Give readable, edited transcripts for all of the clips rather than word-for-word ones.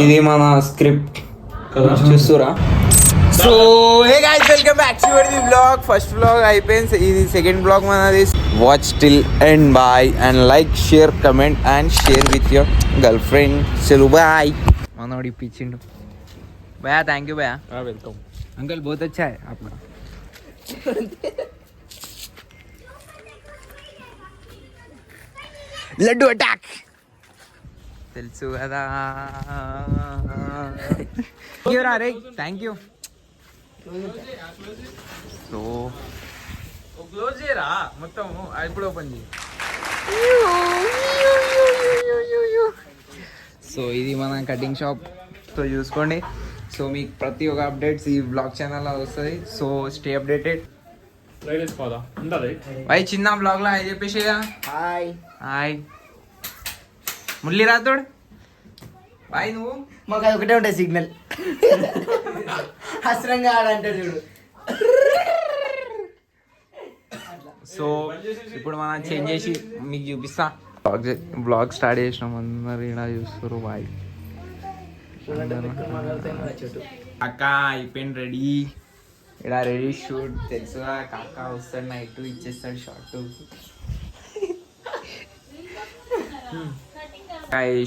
ఇది మన స్క్రిప్ట్ చూస్తురా. So hey guys, welcome back to the vlog. First vlog అయిపోయింది, ఇది సెకండ్ బ్లాగ్ మనది. Watch till end bye and like, share, comment and share with your girlfriend. చలో bye. మనోడు ఇప్పించిండు భయ్యా. థ్యాంక్ యూ భయ్యా. వెల్కమ్ अंकल, बहुत अच्छा है आपका. లడ్డు అటాక్ తెలుసు కదా. రే థ్యాంక్ యూ. సో క్లోజ్ చేయరా మొత్తం, ఇప్పుడు ఓపెన్ చేయి. సో ఇది మన కటింగ్ షాప్. సో చూసుకోండి. సో మీకు ప్రతి ఒక్క అప్డేట్స్ ఈ బ్లాగ్ ఛానల్లో వస్తుంది. So stay updated. भाई చిన్న బ్లాగ్ లో చెప్పేసి hi hi Murali Rathod. Bye. నువ్వు మాకు అది ఒకటే ఉంటాయి సిగ్నల్. హస్రంగా ఆడంటాడు చూడు. సో ఇప్పుడు మనం చేంజ్ చేసి మీకు చూపిస్తా. బ్లాగ్ స్టార్ట్ చేసినాం. అందరు ఇలా చూస్తారు. బాయ్ అక్క అయిపోయింది, రెడీ. ఇక్కడ రెడీ షూట్ తెలుసుగా. కాక వస్తాడు నైట్ ఇచ్చేస్తాడు షార్ట్.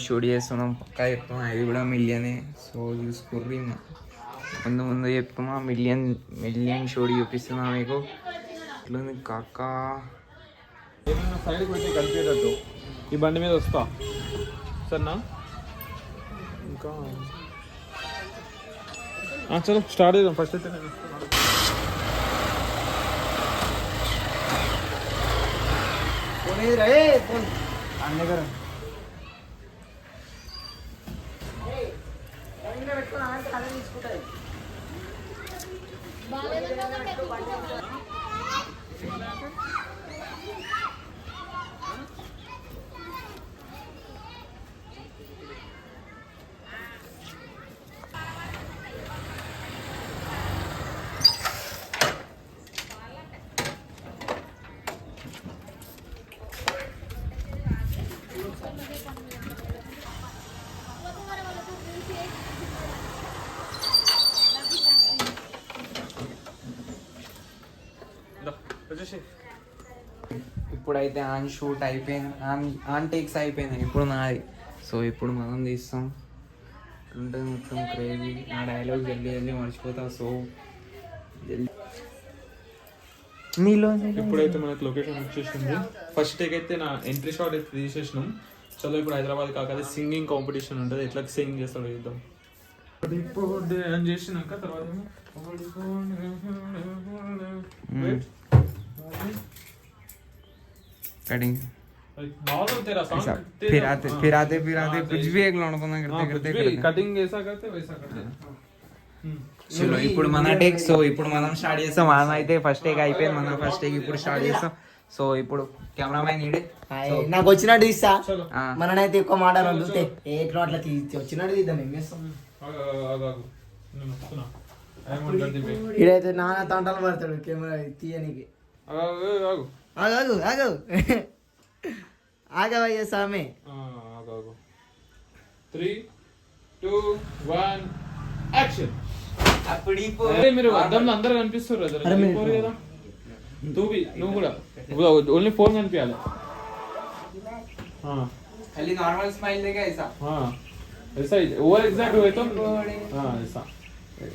షూట్ చేస్తున్నాం. పక్కా చెప్తున్నా ఇది కూడా మిలియనే. సో చూసుకుర్రి, ముందు ముందు చెప్తున్నా. మిలియన్ షూట్ చూపిస్తున్నా మీకు. ఇట్లుంది కాక. సైడ్ పెట్టి కలిపేటట్టు ఈ బండి మీద వస్తా సరేనా. ఇంకా చలో స్టార్ట్ చేద్దాం. ఫస్ట్ అయితే నేను ఇప్పుడైతే ఆన్ షూట్ అయిపోయింది. ఆన్ టేక్స్ అయిపోయినాయి. ఇప్పుడు నాది. సో ఇప్పుడు మనం తీస్తాం. ఉంటుంది మొత్తం క్రేజీ. నా డైలాగ్ జల్దీ జల్దీ మర్చిపోతా. సో నీలో ఇప్పుడైతే మనకు లొకేషన్ వచ్చేసింది. ఫస్ట్ టేక్ అయితే నా ఎంట్రీ షాట్ అయితే తీసేసినాం. చలో ఇప్పుడు హైదరాబాద్ కాకపోతే సింగింగ్ కాంపిటీషన్ ఉంటుంది. ఎట్లా సింగ్ చేస్తాడో చూద్దాం. అని చేసినాక తర్వాత कटिंग फिर आते कुछ भी एक लौंड बना करते कटिंग ऐसा करते वैसा करते. చలో ఇప్పుడు మన టేక్. సో ఇప్పుడు మనం స్టార్ట్ చేస్తాం. మనం అయితే ఫస్ట్ టేక్ అయిపోయింది. మనం ఫస్ట్ టేక్ ఇప్పుడు స్టార్ట్ చేస్తాం. సో ఇప్పుడు కెమెరామ్యాన్ ఈడే. నాకు వచ్చినట్టు తీస్తా. మననైతే ఎక్కువ మాట వదిలితే ఎట్లా అట్లా వచ్చినట్టు తీద్దాం. ఏం చేస్తాం. ఇడైతే నాన్న తంటాలు పడతాడు కెమెరా తీయనికి. ఆగు ఆగవయ్యా సామి. 3, 2, 1 యాక్షన్. అప్పుడి మీరు అద్దంలో అందరూ కనిపిస్తారు కదా. నువ్వు కూడా ఓన్లీ ఫోన్ కనిపించాలి. खाली नॉर्मल स्माइल देगा ऐसा. ऐसा ही ओवर एग्जैक्ट हुए तो ऐसा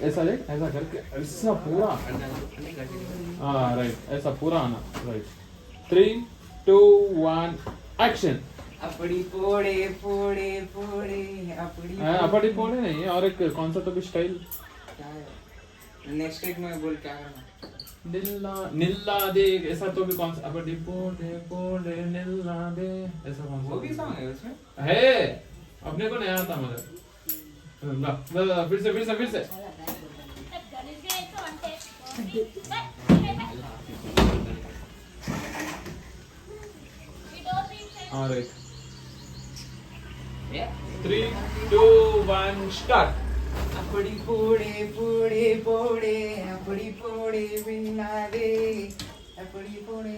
ऐसा देख, ऐसा करके ऐसा पूरा. राइट, ऐसा पूरा आना. Right, 3, 2, 1 action. अपड़ी पोड़े पोड़े पोड़े अपड़ी पोड़े नहीं, और एक कौन सा तो भी स्टाइल. नेक्स्ट टेक में बोल क्या करना. निल्ला निल्ला दे, ऐसा तो भी कौन सा. अपड़ी पोड़े पोड़े निल्ला दे, ऐसा कौन सा. वो भी सॉन्ग है उसमें. है, अपने को नया था मगर. फिर से Alright. 3, 2, 1 start. अपड़ी पोड़े पोड़े पोड़े अपड़ी पोड़े बिना दे अपड़ी पोड़े.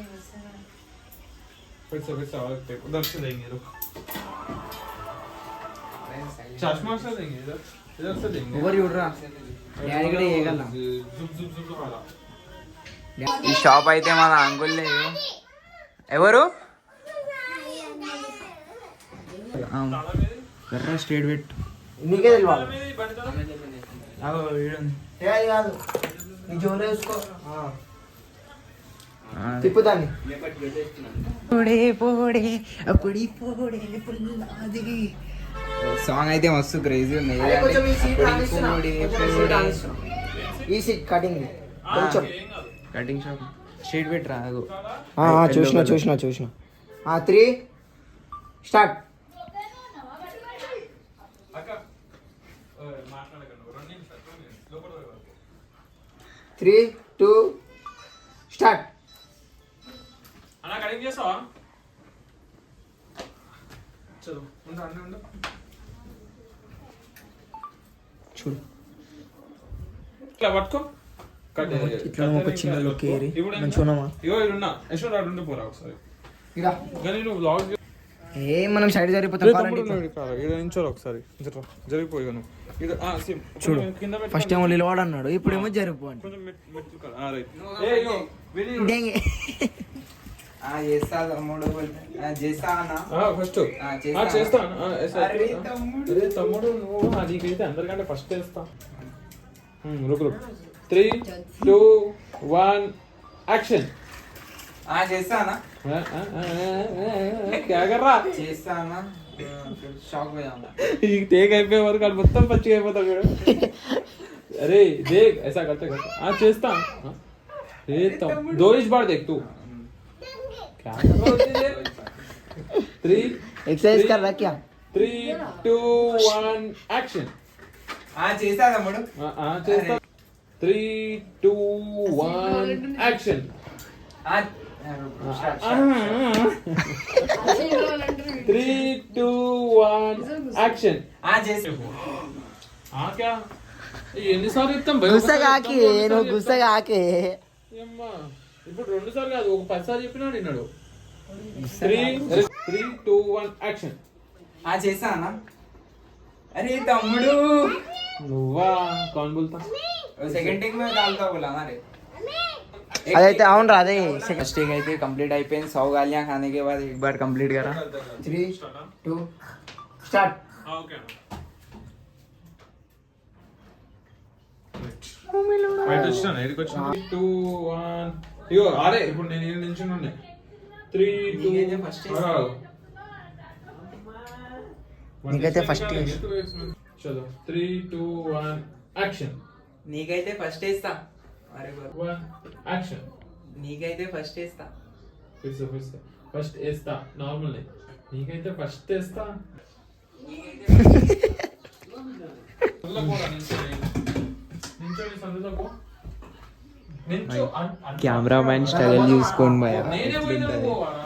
फिर से और उधर से लेंगे. रुक. चश्मा से देंगे इधर इधर से देंगे ఎవరు చూడరా డాడీ కూడా చేయగలరా जुप जुप जुप वाला ఈ షాప్ అయితే మన అంకుల్ ఎవరు కర్ర స్ట్రేట్ పెట్ నీకే తెలియాలి అగో ఏ అది కాదు నీ జోలో వేసుకో తిప్పు దాన్ని సాంగ్ అయితే మస్తు క్రేజీ ఉంది అరే కొంచెం ఈ సీట్ ఆనిస్తున్నా. కొంచెం ఈ సీట్ ఆనిస్తున్నా. ఈ సీట్ కటింగ్ కొంచెం కటింగ్ షాప్ స్ట్రేట్ పెట్ రాగు చూసిన 3 స్టార్ట్ అక్క మాట్లాడకండి 2 నిమిషాలు లోపల 3 2 స్టార్ట్ అన్న కటింగ్ చేస్తావా చలో ఉండు చూడు ఇట్లా పట్టుకో ఇట్లా ఒక చిన్న లుక్ ఏరి ఇప్పుడు మంచిగా ఉన్నామా ఇగో ఇడున్నా యశ్వంత్ రాడు ఉండి పోరా ఒకసారి ఇరా కానీ నువ్వు బ్లాగ్ ఏ మనం సైడ్ జరిగిపోతాం ఇక్కడ నించోరు ఒకసారి జరిగిపోయి నువ్వు ఇక్కడ చూడు కింద పెట్టు. ఫస్ట్ ఏమో నిలవాడు అన్నాడు ఇప్పుడు ఏమో జరిగిపోండి కొంచెం మెట్లు కాదు. రైట్ ఏ ఇగో విని చేస్తా తమ్ముడు చేస్తా అన్న ఫస్ట్ చేస్తా. చేస్తా అరే తమ్ముడు. అరే తమ్ముడు నువ్వు నీకైతే అందరికంటే ఫస్ట్ చేస్తా రుక్ 3 2 1 యాక్షన్ చేస్తా అన్న क्या कर रहा చేస్తా అన్న షాక్ పోయాం ఈ టేక్ అయిపోయే వరకు అది మొత్తం పచ్చిగా అయిపోతాడు వీడు. अरे देख ऐसा करते करते हाँ चेस्ता अरे तब 2 इंच बार देख तू क्या कर रहा है 3 एक्सरसाइज कर रहा क्या 3 2 1 एक्शन చేస్తా తమ్ముడు हाँ चेस्ता 3 2 1 एक्शन 3 2 1 एक्शन చేస్తా हाँ क्या ఎన్నిసార్లు ఇస్తాం గుస్సగాకి నువ్వు గుస్సగాకి అమ్మా ఇప్పుడు 2 సార్లు కాదు ఒక 10 సార్లు చెప్పినాడు విన్నాడు 3 2 1 యాక్షన్ చేస్తా అన్న అరే తమ్ముడు నువ్వా कौन बोलता సెకండ్ టేక్ మీద डालता बोला ना रे అదైతే అవును రా అదే फर्स्ट टेक అయితే कंप्लीट అయిపోయింది 100 गालियां खाने के बाद एक बार कंप्लीट करा 3 2 స్టార్ట్ ఓకే రైట్ వచ్చినా ఎక్కడికి వచ్చినా 2 1 ఇగో అరే ఇప్పుడు నేను ఇక్కడ నించుని ఉన్నా 3 2 ఫస్ట్ నీకైతే ఫస్ట్ చలో 3 2 1 యాక్షన్ నీకైతే ఫస్ట్ వేస్తా అరే 1 యాక్షన్ నీకైతే ఫస్ట్ వేస్తా फिर से फर्स्ट వేస్తా నార్మల్ నీకైతే ఫస్ట్ వేస్తా సందులో పోరా నించోని సందులో పో నించో కెమెరామ్యాన్ స్టైల్ చూసుకోండి భయ నేనే పోయినా పోవారా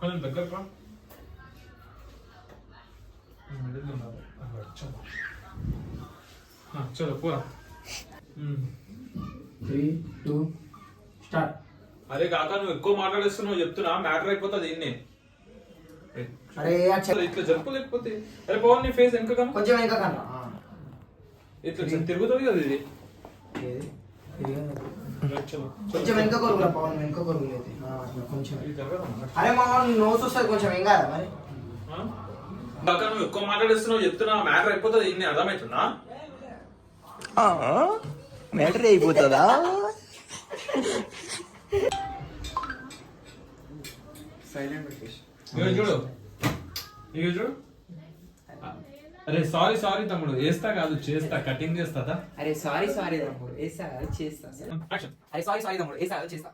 కొంచెం దగ్గర రా మిడిల్ ఉన్నారు చలో చలో పోరా 3 2 స్టార్ట్ అరే కాకా నువ్వు ఎక్కువ మాట్లాడేస్తున్నావు చెప్తున్నా మ్యాటర్ అయిపోతుంది ఇన్ని అరే అసలు ఇట్లా జరపలేకపోతే అరే పవన్ నీ ఫేస్ వెనక కన్నా కొంచెం ఇంకా కన్నా ఇట్లా తిరుగుతుంది కదా ఇది చలో కొంచెం వెనక కొరుకురా పవన్ వెనక కొరుకులేదు కొంచెం ఇది జరగదమ్మా. అరే మా నోస్ వస్తుంది కొంచెం ఏం కాదా మరి కాకా నువ్వు ఎక్కువ మాట్లాడేస్తున్నావు చెప్తున్నా మ్యాటర్ అయిపోతుంది ఇన్ని అర్థమవుతుందా మ్యాటర్ అయిపోతుందా సైలెంట్ పెట్టేసి ఇగో చూడు ఇగో చూడు అరే సారీ సారీ తమ్ముడు వేస్తా కాదు చేస్తా కటింగ్ చేస్తా అరే సారీ తమ్ముడు వేస్తా చేస్తా యాక్షన్ అరే సారీ తమ్ముడు వేస్తా చేస్తా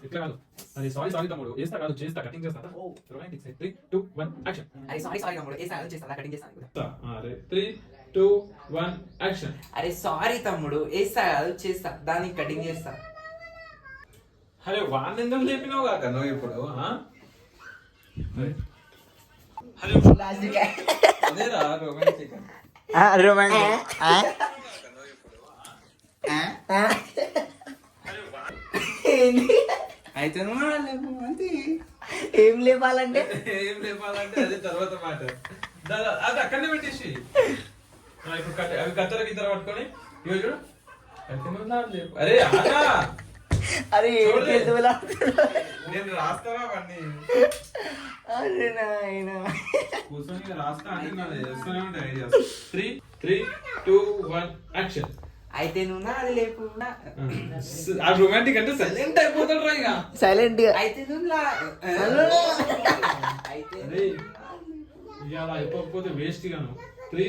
ఇట్లా కాదు అరే సారీ తమ్ముడు వేస్తా కాదు చేస్తా కటింగ్ చేస్తా రొమాంటిక్ 3 2 1 యాక్షన్ అరే సారీ తమ్ముడు వేస్తా చేస్తా కటింగ్ చేస్తాను అరే 3 2 1 యాక్షన్ అరే సారీ తమ్ముడు వేస్తా కాదు చేస్తా దాన్ని కటింగ్ చేస్తా అరే వాడిని ఎందుకు లేపినావు కాక నువ్వు ఇప్పుడు అదేరా రొమాంటిక్ రొమాంటిక్ అయితే నువ్వు లేపు అంతే. ఏం లేపాలంటే ఏం లేపాలంటే అదే తర్వాత మాట. అది అక్కడనే పెట్టేసి ఇప్పుడు అవి కత్తెర గిత్తర పట్టుకొని ఇవి చూడు. అయితే నువ్వు నా లేపు. అరే ఆగా. అరే నేను రాస్తావా అవన్నీ అరే నాయనా కూర్చొని రాస్తా అంటే నాది వస్తూనే ఉంటాయి ఐడియాస్. 3, 3, 2, 1 యాక్షన్. అయితే నువ్వు నాది లేపు. ఆ రొమాంటిక్ అంటే సైలెంట్ అయిపోతాడు రా ఇక. సైలెంట్ గా అయితే నువ్వు అయితే అరే ఇక అలా అయిపోకపోతే వేస్ట్ గాను. 3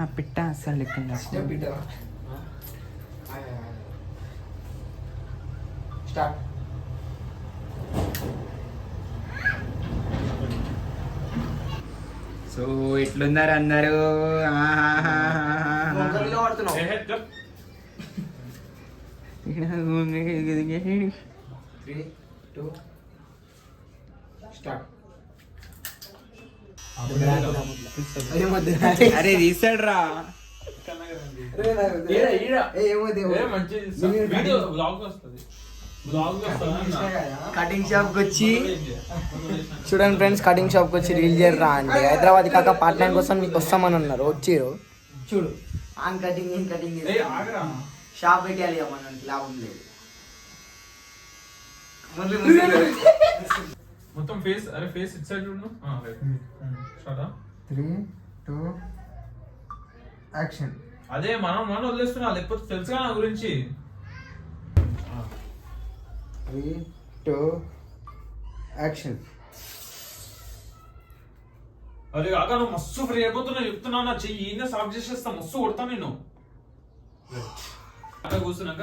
నా పిట్ట అసలు లెక్క స్టార్ట్. సో ఎట్లున్నారు అందరూ? పడుతున్నావు 3, 2 స్టార్ట్. అరే తీసాడు రా. కటింగ్ షాప్ కి వచ్చి చూడండి ఫ్రెండ్స్, కటింగ్ షాప్ కి వచ్చి రీల్ చేయరా అంటే హైదరాబాద్ కాక పార్ట్ టైం కోసం మీకు వస్తామని అన్నారు. వచ్చిరు చూడు ఆన్ కటింగ్ ఏం కటింగ్ షాప్ పెట్టాలి మనకి లాభం లేదు. మొత్తం ఫేస్. అరే ఫేస్ ఇట్ సైడ్ చూడు. స్టార్ట్. 3, 2 యాక్షన్. అదే మనం వదిలేస్తున్నా లేకపోతే తెలుసుగా నా గురించి. 3, 2 యాక్షన్. అరే కాక నువ్వు మస్తు ఫ్రీ అయిపోతున్నా చెప్తున్నా. నా చెయ్యి ఈయన సాఫ్ చేసేస్తా, మస్తు కొడతా నేను. అక్కడ కూర్చున్నాక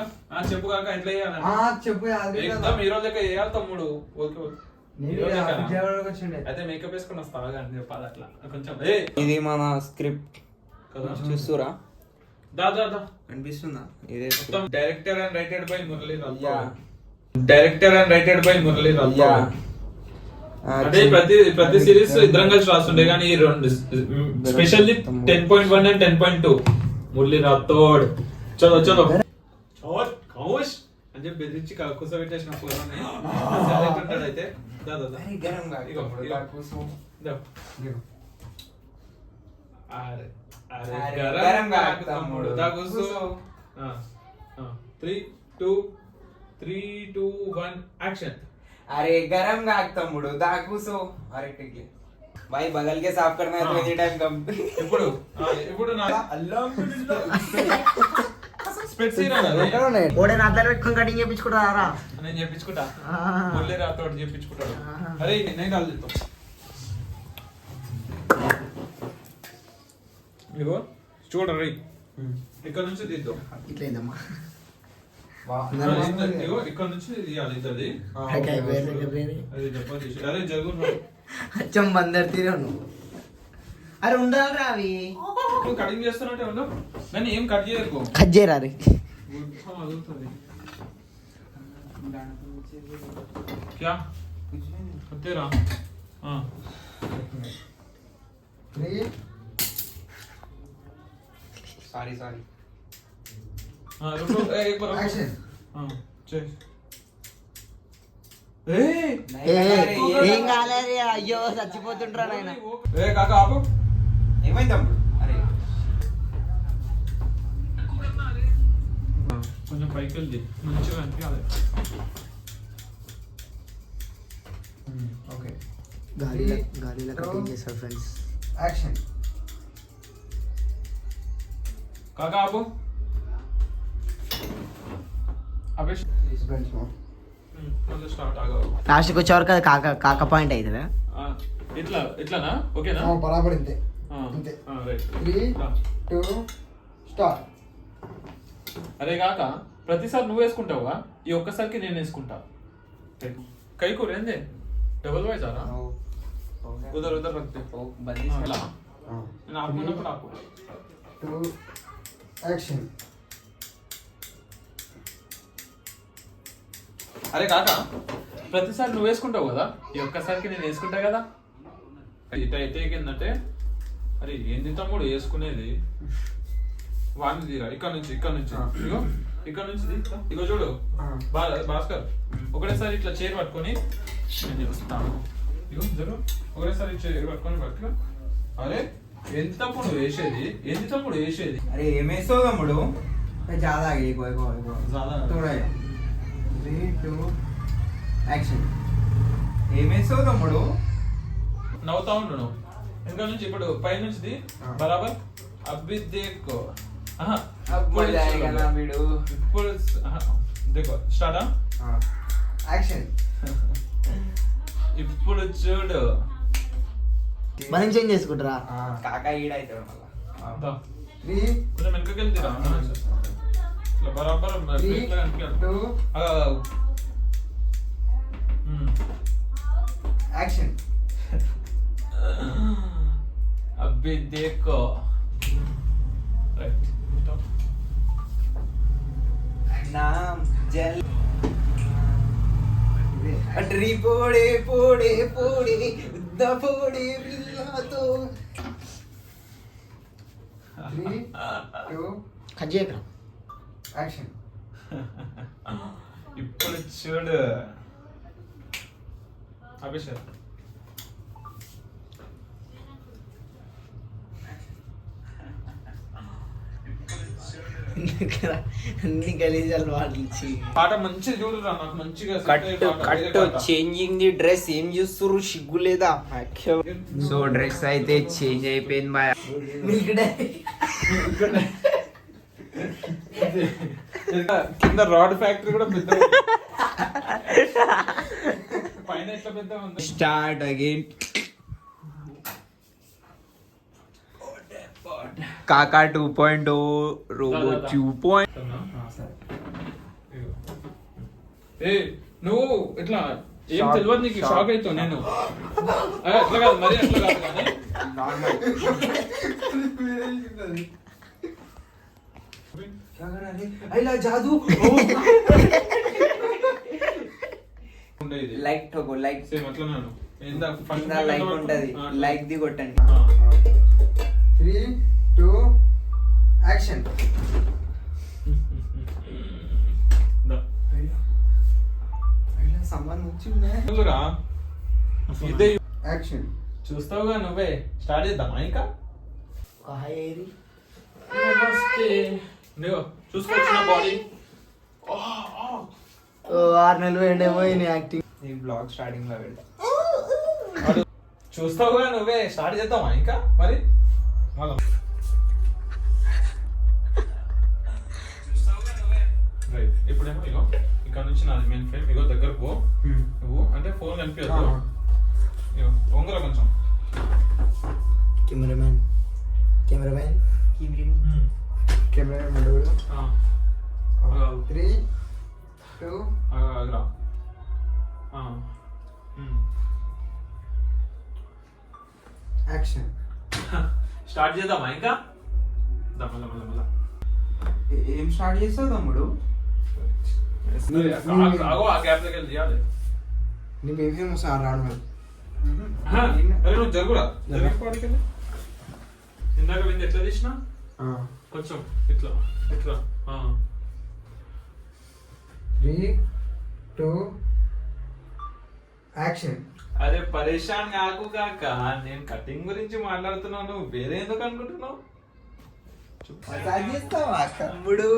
చెప్పు కాక ఎట్లా చేయాలి చెప్పు. ఎగ్జామ్ హీరో లెక్క చేయాలి తమ్ముడు. ఓకే అయితే మేకప్ వేసుకొని వస్తా కానీ చెప్పాలి అట్లా కొంచెం. ఇది మన స్క్రిప్ట్ కదా చూస్తురా? దాదా కనిపిస్తుందా? ఇదే మొత్తం director and rated by Murali Rathod. Director and rated by Murali Rathod. అంటే ప్రతి సిరీస్ ఇద్దరం కలిసి రాస్తుండే కానీ ఈ రెండు స్పెషల్లీ 10.1 అండ్ 10.2 మురళీ రాథోడ్. చలో చలో ఖమోష్ అని చెప్పి బెదిరించి కూర్చోబెట్టేసిన ఉంటాడు. అయితే తమ్ముడు దా కూర్చో. 3, 2, 1 యాక్షన్. अरे गरम का तम्मुడు दा కూసో. अरे ठीक है भाई बगल के साफ करना है तो एनी टाइम कम. ఇప్పుడు నా స్పెట్స్ ఓడే నా దగ్గర పెట్టుకొని కటింగ్ చేయించుకుంటారా? నేను చెప్పించుకుంటా. మురళీ రాథోడ్ చెప్పించుకుంటాడు. అరే నేను కాల్ చెప్తాం. ఇగో చూడరా ఇక్కడ నుంచి తీద్దాం. ఇట్లేదమ్మా ఇగో ఇక్కడ నుంచి తీయాలి ఇద్దరిది. అది చెప్పాలి. అరే జరుగు అచ్చం బందర్ తీరే నువ్వు. అరే ఉండాలిరా అవి. నువ్వు కటింగ్ చేస్తున్నట్టే ఉండవు. నేను ఏం కట్ చేయకు. కట్ చేయరా రే. क्या तेरा 3 सॉरी सॉरी रुको एक बार एक्शन. चल ఏం కాలేదు. అయ్యో చచ్చిపోతుండ్రా నాయన. కాకా ఆపు. ఏమైంది తమ్ముడు? అరే కొంచెం పైకి వెళ్ళి మంచిగా అనిపించాలి. ఓకే గాలిలో కటింగ్ చేశారు ఫ్రెండ్స్. యాక్షన్. కాకా ఆపు. అబేష్ స్టార్ట్ ఆగావు. లాస్ట్కి వచ్చేవారు కదా కాక కాక పాయింట్ అవుతుందా? ఇట్లానా? ఓకేనా? బరాబర్ ఇంతే. రైట్. 3, 2 స్టార్ట్. అరే కాక ప్రతిసారి నువ్వు వేసుకుంటావుగా, ఈ ఒక్కసారికి నేను వేసుకుంటా. కై కూర ఏంది? డబుల్ వాయిస్ ఆరా? ఉదర్ ఉదర్ రక్తే నేను ఆపుకున్నప్పుడు ఆపు. 2 యాక్షన్. అరే కాక ప్రతిసారి నువ్వు వేసుకుంటావు కదా, ఈ ఒక్కసారికి నేను వేసుకుంటా కదా. ఇట అయితే ఏంటంటే అరే ఏంది తమ్ముడు వేసుకునేది వాడిని తీరా. ఇక్కడ నుంచి ఇగో ఇక్కడ నుంచి ఇగో చూడు భాస్కర్ ఒకటేసారి ఇట్లా చైర్ పట్టుకొని నేను చూస్తాను. ఇగో జరు ఒకటేసారి చైర్ పట్టుకొని పట్టుకో. అరే ఎంత తమ్ముడు వేసేది, ఎంత తమ్ముడు వేసేది. అరే ఏమేస్తావు తమ్ముడు? చాలా యాక్షన్. ఏమేస్తావు తమ్ముడు? నవ్వుతా ఉండు నువ్వు. ఇంకా నుంచి ఇప్పుడు పై నుంచి బరాబర్ అబ్బి దేకో. ఇప్పుడు దేకో స్టార్ట్. యాక్షన్. ఇప్పుడు చూడు మనం చేంజ్ చేసుకుంటారా? కాకా ఈడైతాడు మళ్ళా. కొంచెం వెనకకి వెళ్తారా ఇట్లా బరాబర్ యాక్షన్. అబ్బి దేకో. రైట్ నామ్ జల్ అట్రీ పోడే పోడే పోడే ఉద్ద పోడే బిల్లాతో. 3 2 కట్ చేయక. యాక్షన్. ఇప్పుడు చూడు అభిషేక్. అన్ని గలీజాలు వాటిచ్చి పాట మంచిగా చూడురా, నాకు మంచిగా కట్ చేంజింగ్ ది డ్రెస్. ఏం చూస్తుర్రు, సిగ్గు లేదా? సో డ్రెస్ అయితే చేంజ్ అయిపోయింది బాయ్. కింద రాడ్ ఫ్యాక్టరీ కూడా పెద్ద పైన ఎట్లా పెద్ద ఉంది. Start again. కాకా 2.0 రోబో 2. ఏ నువ్వు ఇట్లా ఏం తెలియదు నీకు, షాక్ అవుతావు. నేను అట్లా కాదు, మరి అట్లా కాదు కానీ జాదు ఉండేది. లైక్ ఠోకో లైక్. సేమ్ అట్లనే లైక్ ఉంటది, లైక్ ది కొట్టండి. 3 2 యాక్షన్. సంబంధం వచ్చిందా? ఇదే యాక్షన్. చూస్తావుగా నువ్వే. స్టార్ట్ చేద్దామా ఇంకా? చూసుకోవచ్చు నా బాడీ. 6 నెలలు ఎండేమో యాక్టింగ్. ఈ బ్లాగ్ స్టార్టింగ్ లో వెళ్తా. చూస్తావుగా నువ్వే. స్టార్ట్ చేద్దామా ఇంకా మరి? రైట్. ఇప్పుడేమో ఇగో ఇక్కడ నుంచి నాది మెయిన్ ఫ్రేమ్. ఇగో దగ్గర పో నువ్వు, అంటే ఫోన్ కనిపించదు. ఇగో ఒంగర కొంచెం. Cameraman cameraman 3 2 Agra. Action. Start చేద్దామా ఇంకా? దమ్మల ఏం స్టార్ట్ చేస్తావు తమ్ముడు? ఆ గ్యాప్ దగ్గర తీయాలి. నువ్వేం ఫేమస్ రావడం. అరే నువ్వు జరుగురా, జరిగిపోవడానికి. ఇందాక వింది ఎట్లా తీసినా కొంచెం ఇట్లా ఇట్లా. 3 2 యాక్షన్. అరే పరేషాన్ కాకు కాక, నేను కటింగ్ గురించి మాట్లాడుతున్నాను, వేరే ఎందుకు అనుకుంటున్నావు? మసాజ్ చేస్తావా తమ్ముడు?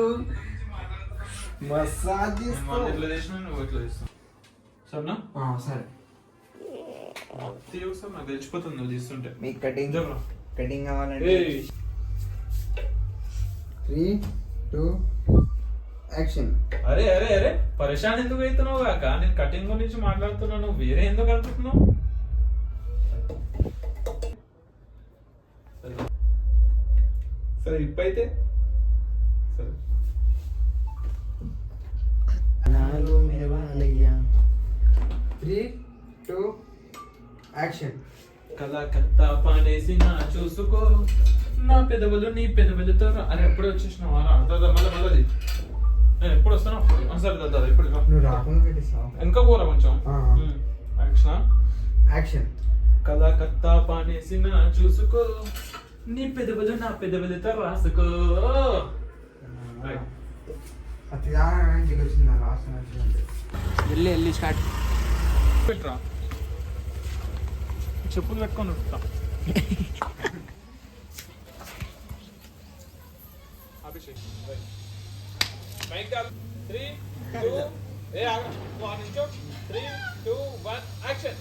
మసాజ్ చేస్తావు. ఎట్లా చేసినా నువ్వు ఎట్లా చేస్తావు సరేనా? సరే. ఒకసారి నాకు తెలిసిపోతుంది నువ్వు తీస్తుంటే. మీ కటింగ్ కటింగ్ కావాలంటే 3 2 యాక్షన్. అరే అరే అరే పరేషాన్ ఎందుకు అవుతున్నావు కాక, నేను కటింగ్ గురించి మాట్లాడుతున్నాను, వేరే ఎందుకు అనుకుంటున్నావు? సరే ఇప్పైతే సరే. నాలో మెరవాలయ్యా. 3 2 యాక్షన్. కలకత్తా పానేసి నా చూసుకో, నా పెదవులు నీ పెదవులతో. అరే ఎప్పుడు వచ్చేసినావు? మళ్ళీ నేను ఎప్పుడు వస్తాను సరే దాదా ఇప్పుడు నువ్వు రాకుండా పెట్టిస్తావు. వెనక పోరా కొంచెం. యాక్షన్. యాక్షన్. కలకత్తా పానేసి నా చూసుకో, నీ పెదవులు నా పెదవులతో రాసుకో. వెళ్ళి స్టార్ట్. పెట్రా చెప్పులు పెట్టుకొని ఉంటా. అభిషేక్ 3 2 3 2 1 యాక్షన్.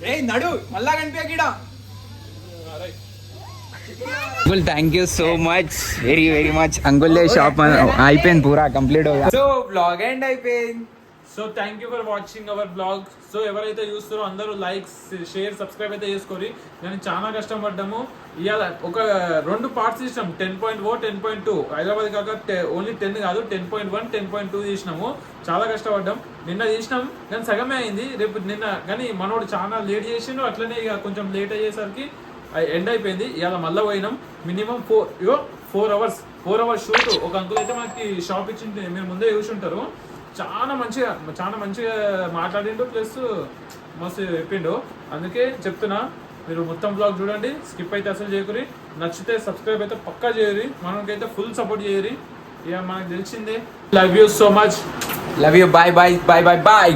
రే నడు మళ్ళా కనిపించడా. Right uncle thank you so much very much uncle shop అయిపోయింది పూరా కంప్లీట్ हो गया సో బ్లాగ్ ఎండ్ అయిపోయింది. So thank you for watching our vlog. So ఎవరైతే చూస్తారో అందరూ లైక్స్ షేర్ సబ్స్క్రైబ్ అయితే చేసుకోరి. నేను చాలా కష్టపడ్డాము. ఇవాళ ఒక 2 పార్ట్స్ తీసినాం, 10.0 10.2. హైదరాబాద్ కాక ఓన్లీ 10 కాదు 10.1 10.2 తీసినాము. చాలా కష్టపడ్డాం. నిన్న తీసినాం కానీ సగమే అయింది. రేపు నిన్న కానీ మనోడు చాలా లేట్ చేసిండు. అట్లనే ఇక కొంచెం లేట్ అయ్యేసరికి ఎండ్ అయిపోయింది. ఇవాళ మళ్ళీ పోయినాం. Minimum 4 hours shoot. ఒక అంకుల్ అయితే మనకి షాప్ ఇచ్చింది, మీరు ముందే చూసి ఉంటారు. చాలా మంచిగా మాట్లాడిండు, ప్లస్ మస్తు చెప్పిండు. అందుకే చెప్తున్నా, మీరు మొత్తం బ్లాగ్ చూడండి, స్కిప్ అయితే అసలు చేయకూరి. నచ్చితే సబ్స్క్రైబ్ అయితే పక్కా చేయరి, మనకైతే ఫుల్ సపోర్ట్ చేయరి. ఇక మనకు తెలిసిందే. Love you so much. Love you. Bye bye bye bye bye.